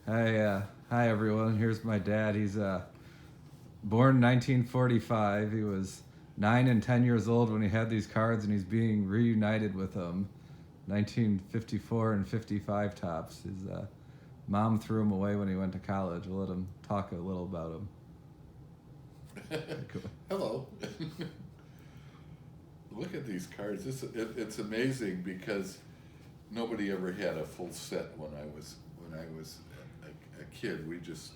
Hi everyone. Here's my dad. He's born in 1945. He was 9 and 10 years old when he had these cards, and he's being reunited with them. 1954 and 55 tops. His mom threw him away when he went to college. We'll let him talk a little about him. Hello. Look at these cards. It's amazing because nobody ever had a full set when I was a kid. We just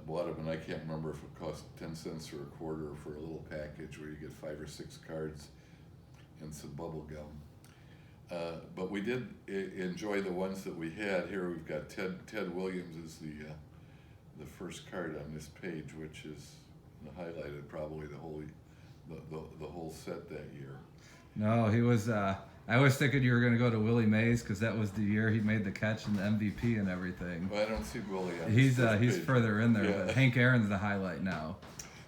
bought them, and I can't remember if it cost 10 cents or a quarter for a little package where you get 5 or 6 cards and some bubble gum. But we did enjoy the ones that we had. Here we've got Ted Williams is the first card on this page, which is highlighted probably the whole set that year. No, he was. I was thinking you were going to go to Willie Mays because that was the year he made the catch and the MVP and everything. Well, I don't see Willie on He's page. further in there, Yeah. But Hank Aaron's the highlight now.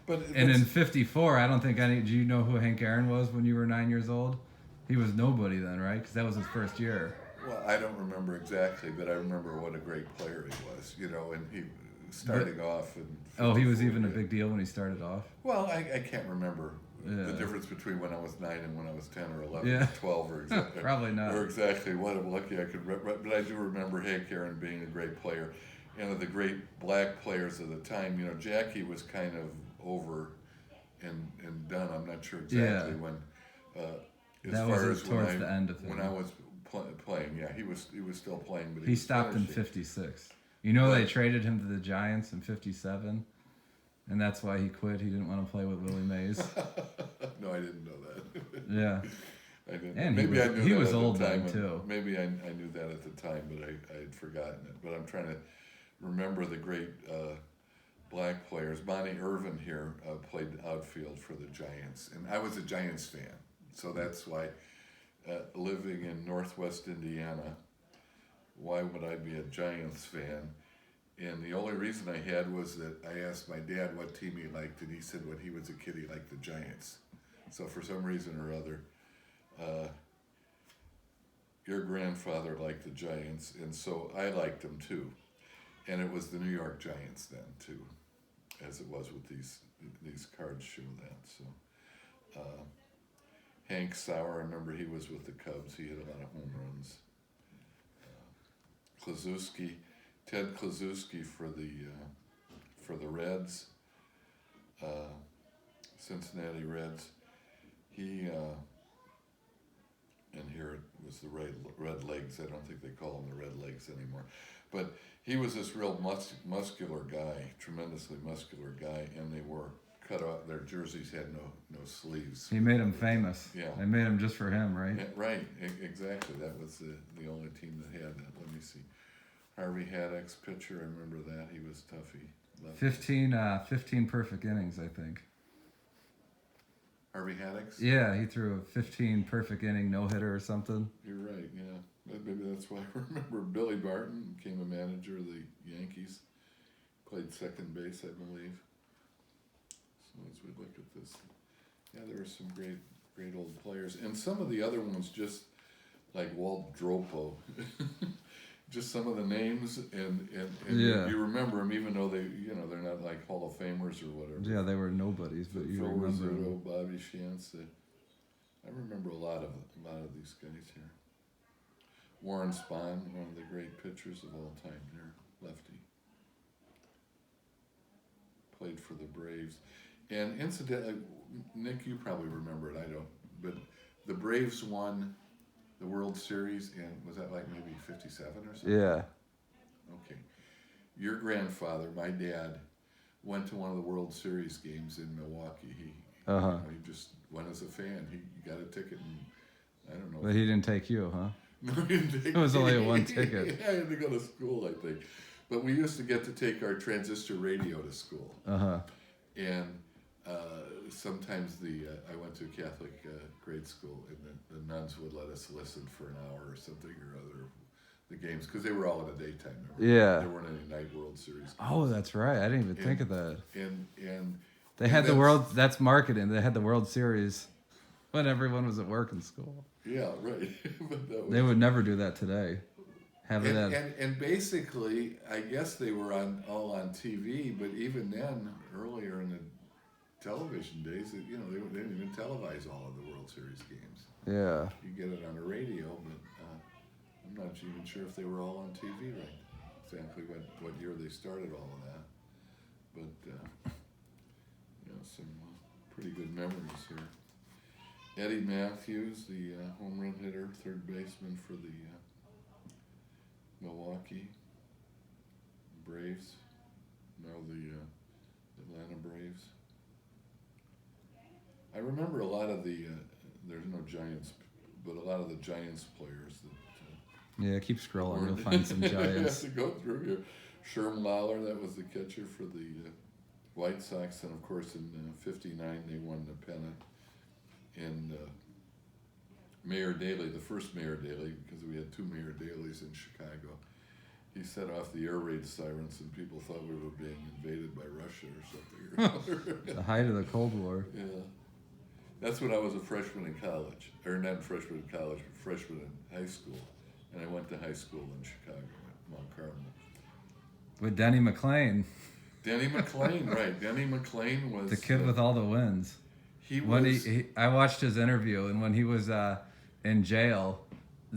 But and in '54, I don't think any. Do you know who Hank Aaron was when you were 9 years old? He was nobody then, right? Because that was his first year. Well, I don't remember exactly, but I remember what a great player he was. And he starting off. He was even a big deal when he started off. Well, I can't remember the difference between when I was 9 and when I was 10 or 11 or 12 or exactly. Probably not. Or exactly what. I'm lucky I could but I do remember Hank Aaron being a great player. And of the great black players of the time, Jackie was kind of over and done. I'm not sure exactly when. That was towards the end of him. When I was playing, yeah, he was still playing, but he stopped in '56. They traded him to the Giants in '57, and that's why he quit. He didn't want to play with Willie Mays. No, I didn't know that. Yeah. I didn't. And maybe I knew he that was at old the time, then too. Maybe I knew that at the time, but I had forgotten it. But I'm trying to remember the great black players. Monty Irvin here played outfield for the Giants, and I was a Giants fan, so that's why. Living in Northwest Indiana, why would I be a Giants fan? And the only reason I had was that I asked my dad what team he liked, and he said when he was a kid he liked the Giants. So for some reason or other, your grandfather liked the Giants, and so I liked them too. And it was the New York Giants then too, as it was with these cards show that. So. Hank Sauer, I remember he was with the Cubs. He hit a lot of home runs. Ted Kluszewski for the Reds, Cincinnati Reds. He and here it was the Red Legs. I don't think they call them the Red Legs anymore, but he was this real muscular guy, tremendously muscular guy, and they were cut off. Their jerseys had no sleeves. He made them famous. Yeah. They made them just for him, right? Yeah, right. Exactly. That was the only team that had that. Let me see. Harvey Haddock's pitcher. I remember that. He was toughy. 15 perfect innings, I think. Harvey Haddock's? Yeah, he threw a 15 perfect inning no-hitter or something. You're right, yeah. Maybe that's why I remember Billy Barton became a manager of the Yankees. Played second base, I believe. So as we look at this, yeah, there were some great old players. And some of the other ones, just like Walt Dropo. Just some of the names, and you remember them, even though they're not like Hall of Famers or whatever. Yeah, they were nobodies, but you remember them. Bobby Shantz. I remember a lot of these guys here. Warren Spahn, one of the great pitchers of all time here, lefty. Played for the Braves, and incidentally, Nick, you probably remember it. I don't, but the Braves won the World Series in, was that like maybe 57 or something? Yeah. Okay. Your grandfather, my dad, went to one of the World Series games in Milwaukee. He just went as a fan. He got a ticket, and I don't know. But he didn't take you, huh? No, he didn't take it was only a one ticket. I had to go to school, I think. But we used to get to take our transistor radio to school. And sometimes I went to a Catholic grade school, and the nuns would let us listen for an hour or something or other, the games, because they were all in the daytime. Yeah. There weren't any night World Series games. Oh, that's right. I didn't even think of that. And they had the World. That's marketing. They had the World Series when everyone was at work and school. Yeah, right. They would never do that today. having that. And basically, I guess they were all on TV, but even then, earlier in the television days, they didn't even televise all of the World Series games. Yeah. You get it on the radio, but I'm not even sure if they were all on TV right. Exactly what year they started all of that, but some pretty good memories here. Eddie Matthews, the home run hitter, third baseman for the Milwaukee Braves, now the Atlanta Braves. I remember a lot of the, there's no Giants, but a lot of the Giants players that. Yeah, keep scrolling. You'll find some Giants. I have to go through here. Sherm Lawler, that was the catcher for the White Sox, and of course in '59 they won the pennant. And Mayor Daley, the first Mayor Daley, because we had two Mayor Daleys in Chicago, he set off the air raid sirens, and people thought we were being invaded by Russia or something. The height of the Cold War. Yeah. That's when I was a freshman in college, or not freshman in college, but freshman in high school. And I went to high school in Chicago at Mount Carmel. With Denny McLain. Denny McLain, right. Denny McLain was... The kid with all the wins. I watched his interview, and when he was in jail,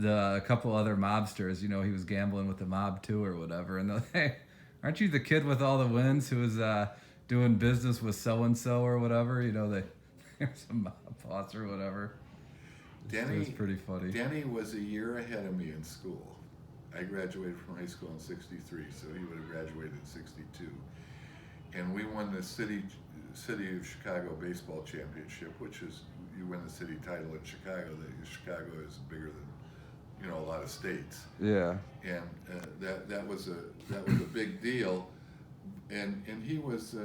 a couple other mobsters, he was gambling with the mob too or whatever, and they're like, hey, aren't you the kid with all the wins who was doing business with so-and-so or whatever? There's a mob boss or whatever. It was pretty funny. Denny was a year ahead of me in school. I graduated from high school in '63, so he would have graduated in '62. And we won the City of Chicago baseball championship, which is, you win the city title in Chicago. Chicago is bigger than, a lot of states. Yeah. And that was a big deal. And he was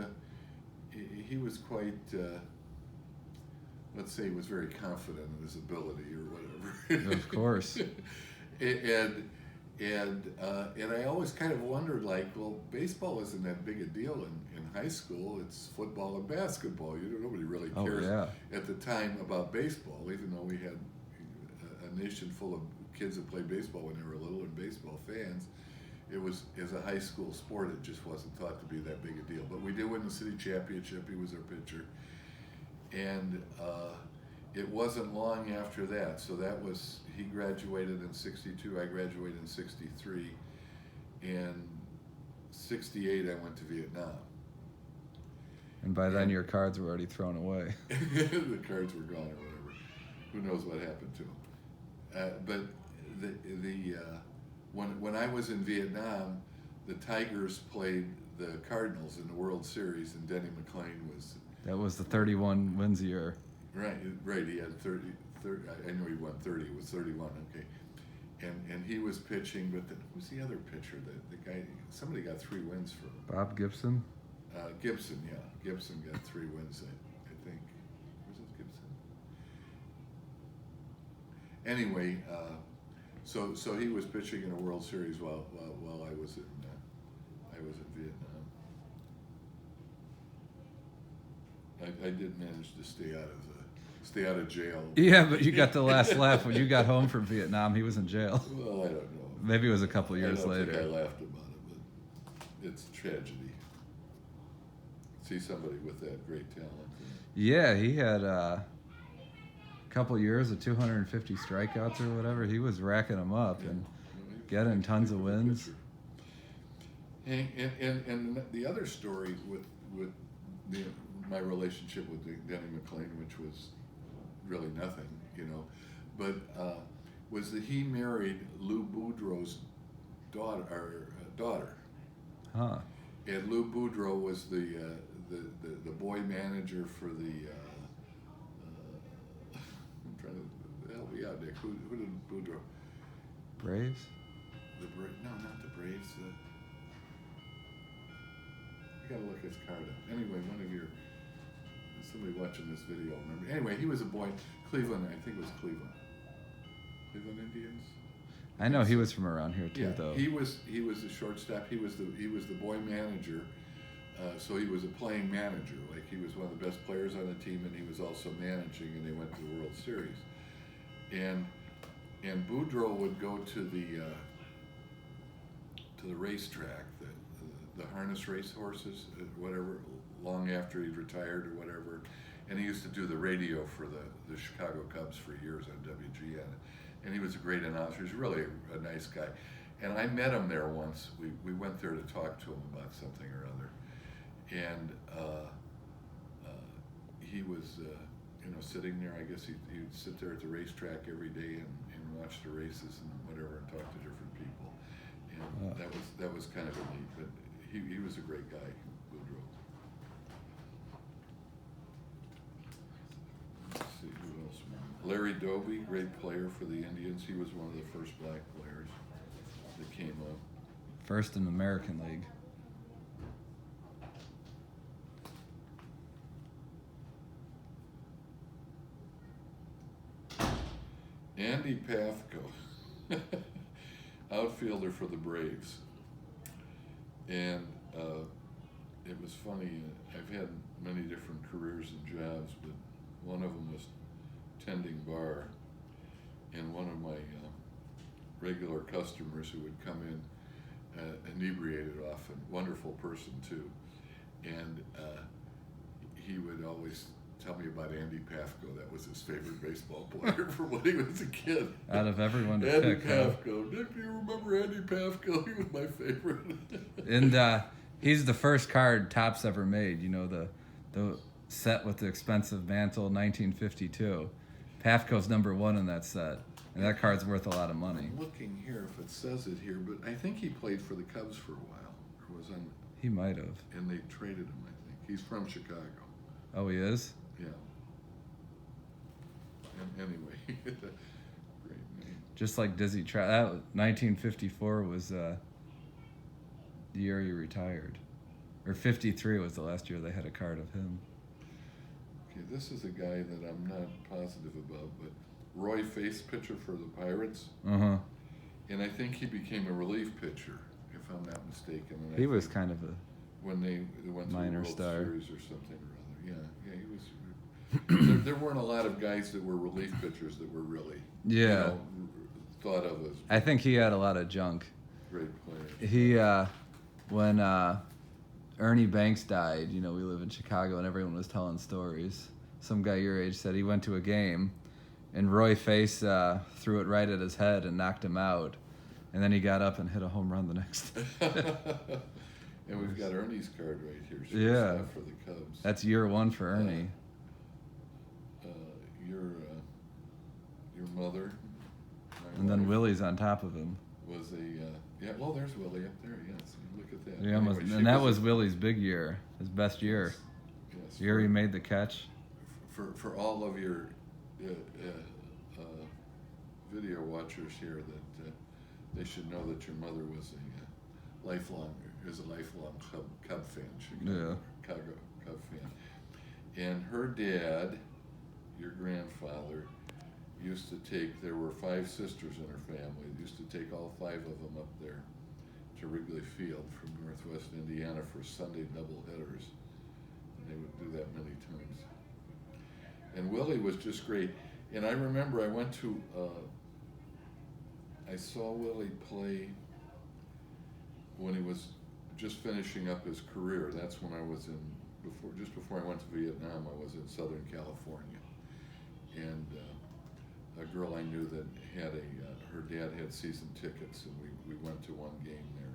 quite. Let's say he was very confident in his ability or whatever. Of course. And I always kind of wondered, baseball isn't that big a deal in high school. It's football and basketball. Nobody really cares at the time about baseball, even though we had a nation full of kids that played baseball when they were little and baseball fans. It was, as a high school sport, it just wasn't thought to be that big a deal. But we did win the city championship. He was our pitcher. And it wasn't long after that. So he graduated in '62, I graduated in '63. And '68, I went to Vietnam. And by then your cards were already thrown away. The cards were gone or whatever. Who knows what happened to them. But when I was in Vietnam, the Tigers played the Cardinals in the World Series, and Denny McLain was... That was the 31 wins year. Right. He had 30, I know he won 30. It was 31. Okay, and he was pitching. But who's the other pitcher? The guy. Somebody got 3 wins for him. Bob Gibson. Gibson. Yeah, Gibson got 3 wins. I think. Was it Gibson? Anyway, so he was pitching in a World Series while I was in Vietnam. I did manage to stay out of jail. Yeah, but you got the last laugh when you got home from Vietnam. He was in jail. Well, I don't know. Maybe it was a couple years later. I don't think I laughed about it, but it's a tragedy. See somebody with that great talent. Yeah, he had a couple years of 250 strikeouts or whatever. He was racking them up and getting tons of wins. And the other story with my relationship with Denny McLain, which was really nothing, but was that he married Lou Boudreau's daughter. Huh. And Lou Boudreau was the boy manager for the. I'm trying to help me out, Nick. Who did Boudreau? Braves? No, not the Braves. I gotta look his card up. Anyway, somebody watching this video remember. Anyway, he was a boy. Cleveland, I think it was Cleveland. Cleveland Indians. I know he was from around here too, though. He was the shortstop. He was the boy manager. So he was a playing manager. Like, he was one of the best players on the team, and he was also managing. And they went to the World Series. And Boudreau would go to to the racetrack, the harness race horses, whatever, long after he'd retired or whatever. And he used to do the radio for the Chicago Cubs for years on WGN. And he was a great announcer. He's really a nice guy. And I met him there once. We went there to talk to him about something or other. And he was, sitting there. I guess he'd sit there at the racetrack every day and watch the races and whatever and talk to different people. And that was kind of a neat. But he was a great guy, Boudreau. Let's see who else. Larry Doby, great player for the Indians. He was one of the first black players that came up. First in the American League. Andy Pafko, outfielder for the Braves. And it was funny, I've had many different careers and jobs, but one of them was tending bar. And one of my regular customers who would come in inebriated often, wonderful person too. And he would always tell me about Andy Pafko. That was his favorite baseball player from when he was a kid. Out of everyone to Andy pick. Pafko. Nick, do you remember Andy Pafko? He was my favorite. And he's the first card Topps ever made. The set with the expensive mantle, 1952. Pafko's number 1 in that set. And that card's worth a lot of money. I'm looking here if it says it here, but I think he played for the Cubs for a while. Or was on. He might have. And they traded him, I think. He's from Chicago. Oh, he is? Yeah. And anyway, great name. Just like Dizzy Trout. That 1954 was the year he retired. Or 53 was the last year they had a card of him. Okay, this is a guy that I'm not positive about, but Roy Face, pitcher for the Pirates. Uh-huh. And I think he became a relief pitcher, if I'm not mistaken. And He was kind of a when they went to the minor World star. Series or something or other. Yeah, he was. there weren't a lot of guys that were relief pitchers that were really thought of as I think he had a lot of junk. great players. He, when Ernie Banks died, we live in Chicago and everyone was telling stories. Some guy your age said he went to a game and Roy Face threw it right at his head and knocked him out. And then he got up and hit a home run the next day. And we've got Ernie's card right here. Yeah. For the Cubs. That's year 1 for Ernie. Your mother. And then Willie's on top of him. Was well, there's Willie up there. Yes, look at that. Yeah, Anyway, and that was Willie's big year, his best year. Yes. The year he made the catch. For all of your video watchers here, that they should know that your mother was a lifelong Cub fan, Chicago Cub fan, and her dad, your grandfather, used to take. There were 5 sisters in her family. Used to take all 5 of them up there to Wrigley Field from Northwest Indiana for Sunday doubleheaders. And they would do that many times. And Willie was just great. And I remember I went to, I saw Willie play when he was just finishing up his career. That's when I was just before I went to Vietnam, I was in Southern California. And a girl I knew that had her dad had season tickets, and we went to one game there.